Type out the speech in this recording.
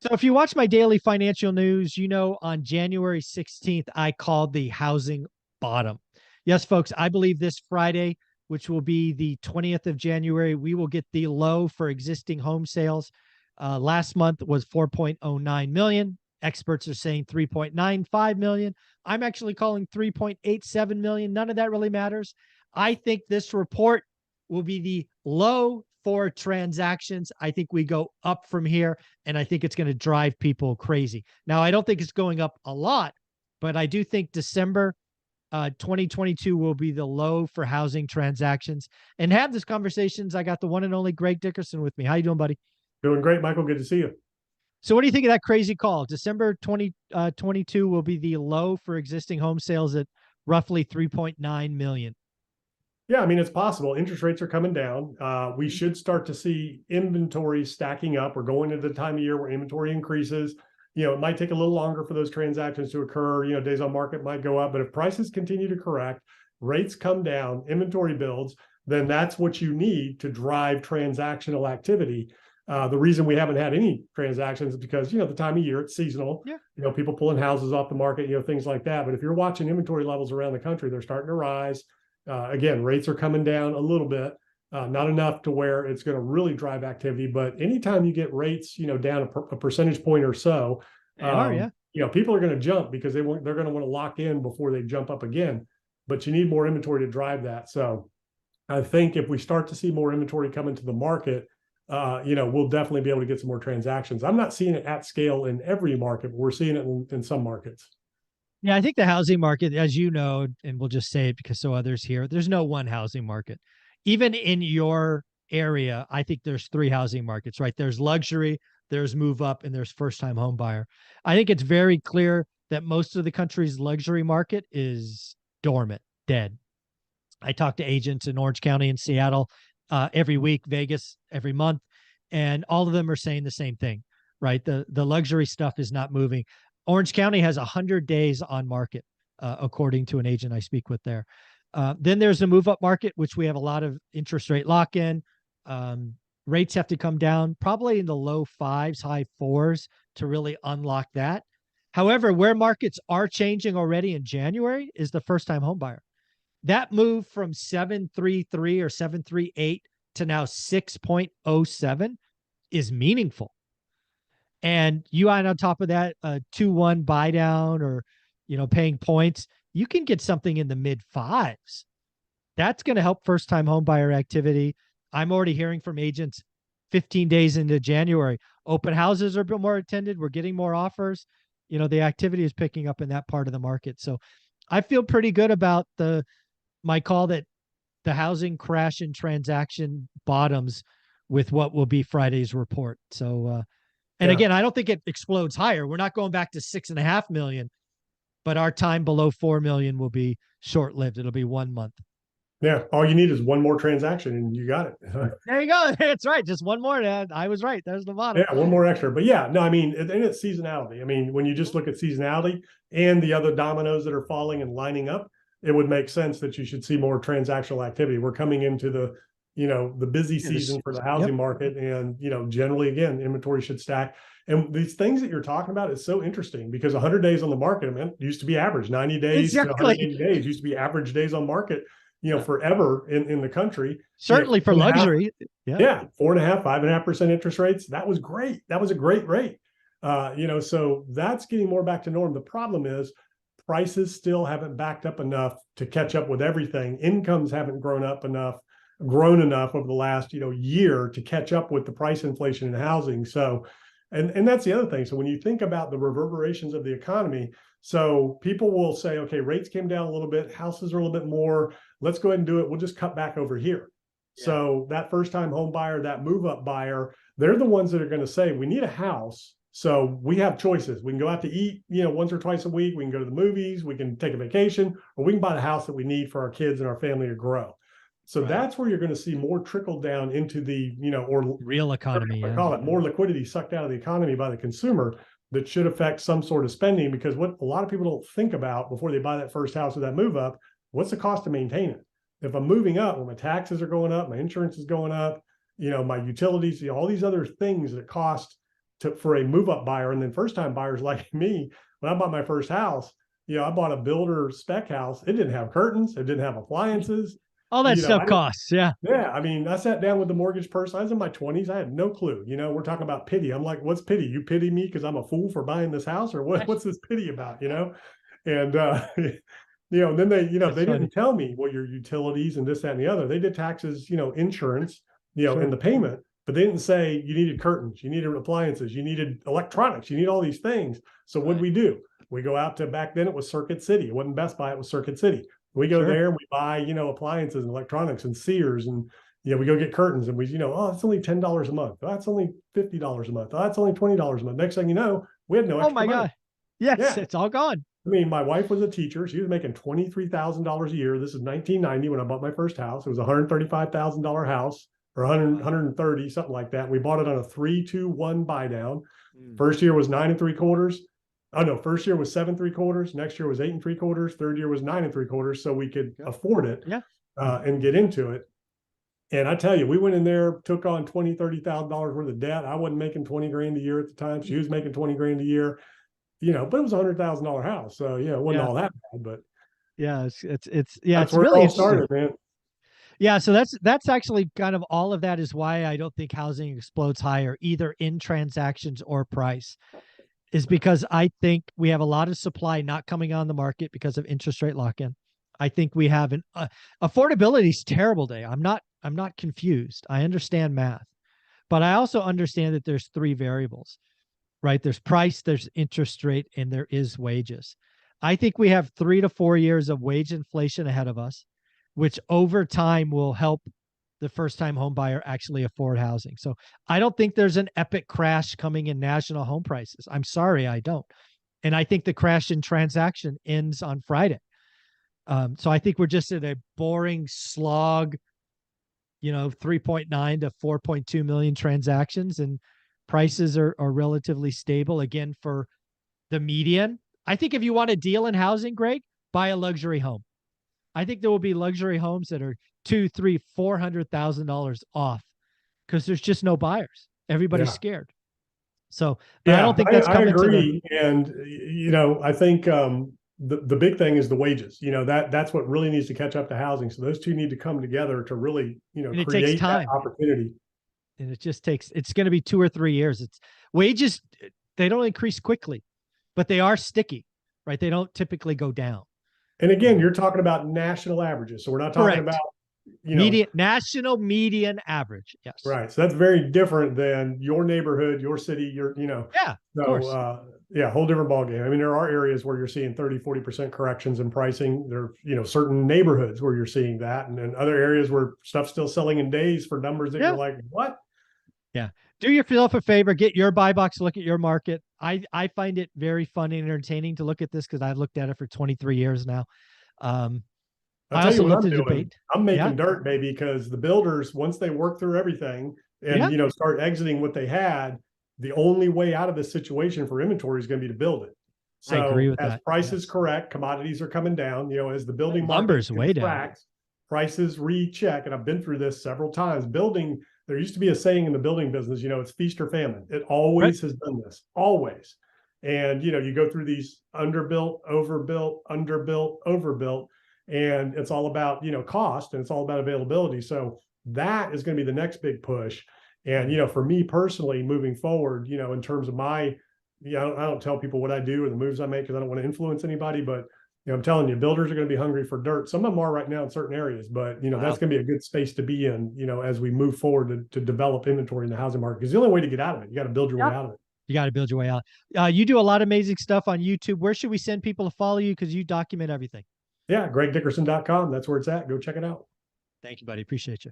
So if you watch my daily financial news, on January 16th, I called the housing bottom. Yes, folks, I believe this Friday, which will be the 20th of January, we will get the low for existing home sales. Last month was 4.09 million. Experts are saying 3.95 million. I'm actually calling 3.87 million. None of that really matters. I think this report will be the low for transactions. I think we go up from here, and I think it's going to drive people crazy. Now, I don't think it's going up a lot, but I do think December 2022 will be the low for housing transactions. And have this conversations, I got the one and only Greg Dickerson with me. How you doing, buddy? Doing great, Michael. Good to see you. So what do you think of that crazy call? December 2022 will be the low for existing home sales at roughly 3.9 million. Yeah, I mean, it's possible. Interest rates are coming down. We should start to see inventory stacking up. We're going into the time of year where inventory increases. It might take a little longer for those transactions to occur. Days on market might go up, but if prices continue to correct, rates come down, inventory builds, then that's what you need to drive transactional activity. The reason we haven't had any transactions is because, the time of year, it's seasonal. Yeah. People pulling houses off the market, things like that. But if you're watching inventory levels around the country, they're starting to rise. Again, rates are coming down a little bit, not enough to where it's going to really drive activity. But anytime you get rates, down a percentage point or so, people are going to jump because they're going to want to lock in before they jump up again. But you need more inventory to drive that. So I think if we start to see more inventory come into the market, we'll definitely be able to get some more transactions. I'm not seeing it at scale in every market, but we're seeing it in some markets. Yeah, I think the housing market, as you know, and we'll just say it because so others here, there's no one housing market. Even in your area, I think there's three housing markets, right? There's luxury, there's move up, and there's first-time home buyer. I think it's very clear that most of the country's luxury market is dormant, dead. I talk to agents in Orange County and Seattle every week, Vegas every month, and all of them are saying the same thing, right? The luxury stuff is not moving. Orange County has 100 days on market, according to an agent I speak with there. Then there's the move-up market, which we have a lot of interest rate lock-in. Rates have to come down probably in the low fives, high fours to really unlock that. However, where markets are changing already in January is the first-time home buyer. That move from 733 or 738 to now 6.07 is meaningful. And you add on top of that a 2-1 buy down or, paying points, you can get something in the mid fives. That's going to help first time home buyer activity. I'm already hearing from agents 15 days into January, open houses are a bit more attended. We're getting more offers. The activity is picking up in that part of the market. So I feel pretty good about my call that the housing crash and transaction bottoms with what will be Friday's report. So, and again, I don't think it explodes higher. We're not going back to 6.5 million, but our time below 4 million will be short-lived. It'll be 1 month. Yeah. All you need is one more transaction and you got it. There you go. That's right. Just one more. I was right. There's the bottom. Yeah. One more extra, but yeah, no, I mean, and it's seasonality. I mean, when you just look at seasonality and the other dominoes that are falling and lining up, it would make sense that you should see more transactional activity. We're coming into the busy season for the housing market. And, generally, again, inventory should stack. And these things that you're talking about is so interesting because 100 days on the market, it used to be average. 90 days to 180 days used to be average days on market, forever in the country. Certainly for luxury. Yeah. 4.5%, 5.5% interest rates. That was great. That was a great rate. So that's getting more back to norm. The problem is prices still haven't backed up enough to catch up with everything. Incomes haven't grown enough over the last year to catch up with the price inflation in housing. So and that's the other thing. So when you think about the reverberations of the economy, so people will say, okay, rates came down a little bit, houses are a little bit more, let's go ahead and do it, we'll just cut back over here. So that first time home buyer, that move up buyer, they're the ones that are going to say, we need a house. So we have choices. We can go out to eat, once or twice a week. We can go to the movies. We can take a vacation, or we can buy the house that we need for our kids and our family to grow. So that's where you're going to see more trickle down into the, or real economy. I call it more liquidity sucked out of the economy by the consumer that should affect some sort of spending. Because what a lot of people don't think about before they buy that first house or that move up, what's the cost to maintain it? If I'm moving up, well, my taxes are going up, my insurance is going up, my utilities, all these other things that cost for a move up buyer. And then first time buyers like me, when I bought my first house, I bought a builder spec house. It didn't have curtains. It didn't have appliances. All that I stuff didn't, costs. Yeah. yeah. I mean, I sat down with the mortgage person. I was in my 20s. I had no clue. We're talking about pity. I'm like, what's pity? You pity me because I'm a fool for buying this house, or what's this pity about? And then they didn't tell me, well, your utilities and this, that, and the other. They did taxes, insurance, and the payment, but they didn't say you needed curtains, you needed appliances, you needed electronics, you need all these things. So what did we do? We go out to, back then it was Circuit City. It wasn't Best Buy, it was Circuit City. We go there and we buy, appliances and electronics and Sears, and we go get curtains, and we, oh, it's only $10 a month. Oh, that's only $50 a month. Oh, that's only $20 a month. Next thing you know, we had no extra money. God. Yes, it's all gone. I mean, my wife was a teacher. She was making $23,000 a year. This is 1990 when I bought my first house. It was a $135,000 house, or 130, something like that. We bought it on a 3-2-1 buy down. First year was 9 3/4. Oh no, first year was 7 3/4. Next year was 8 3/4. Third year was 9 3/4. So we could afford it and get into it. And I tell you, we went in there, took on $20,000-$30,000 worth of debt. I wasn't making 20 grand a year at the time. She was making 20 grand a year. But it was $100,000 house. So it wasn't all that bad, but it's that's where really it all started, man. Yeah. So that's actually kind of all of that is why I don't think housing explodes higher, either in transactions or price, is because I think we have a lot of supply not coming on the market because of interest rate lock-in. I think we have an affordability is terrible day. I'm not confused. I understand math, but I also understand that there's three variables. Right? There's price, there's interest rate, and there is wages. I think we have 3 to 4 years of wage inflation ahead of us, which over time will help the first-time home buyer actually afford housing. So I don't think there's an epic crash coming in national home prices. I'm sorry, I don't. And I think the crash in transaction ends on Friday. So I think we're just in a boring slog, 3.9 to 4.2 million transactions, and prices are relatively stable again for the median. I think if you want a deal in housing, Greg, buy a luxury home. I think there will be luxury homes that are $200,000, $300,000, $400,000 off because there's just no buyers. Everybody's scared. So I don't think that's coming. I agree. And I think the big thing is the wages. That's what really needs to catch up to housing. So those two need to come together to really create that opportunity. And it's going to be 2 or 3 years. It's wages. They don't increase quickly, but they are sticky, right? They don't typically go down. And again, you're talking about national averages. So we're not talking about, national median average. Yes. Right. So that's very different than your neighborhood, your city, of course. Whole different ballgame. I mean, there are areas where you're seeing 30-40% corrections in pricing. There are, certain neighborhoods where you're seeing that. And then other areas where stuff's still selling in days for numbers that you're like, what? Yeah. Do yourself a favor, get your buy box, look at your market. I find it very fun and entertaining to look at this because I've looked at it for 23 years now. I'll tell you what I'm doing. I'm making dirt, baby, because the builders, once they work through everything and, start exiting what they had, the only way out of this situation for inventory is going to be to build it. So I agree with as that. Prices correct, commodities are coming down, as the building market way down. Prices recheck. And I've been through this several times. There used to be a saying in the building business, it's feast or famine. It always has done this, always. And, you go through these underbuilt, overbuilt, overbuilt, and it's all about, cost, and it's all about availability. So that is going to be the next big push. And, for me personally, moving forward, in terms of my, I don't tell people what I do or the moves I make because I don't want to influence anybody, but I'm telling you, builders are going to be hungry for dirt. Some of them are right now in certain areas, but that's going to be a good space to be in, as we move forward to develop inventory in the housing market. Because the only way to get out of it, you got to build your way out of it. You got to build your way out. You do a lot of amazing stuff on YouTube. Where should we send people to follow you? Because you document everything. Yeah, gregdickerson.com. That's where it's at. Go check it out. Thank you, buddy. Appreciate you.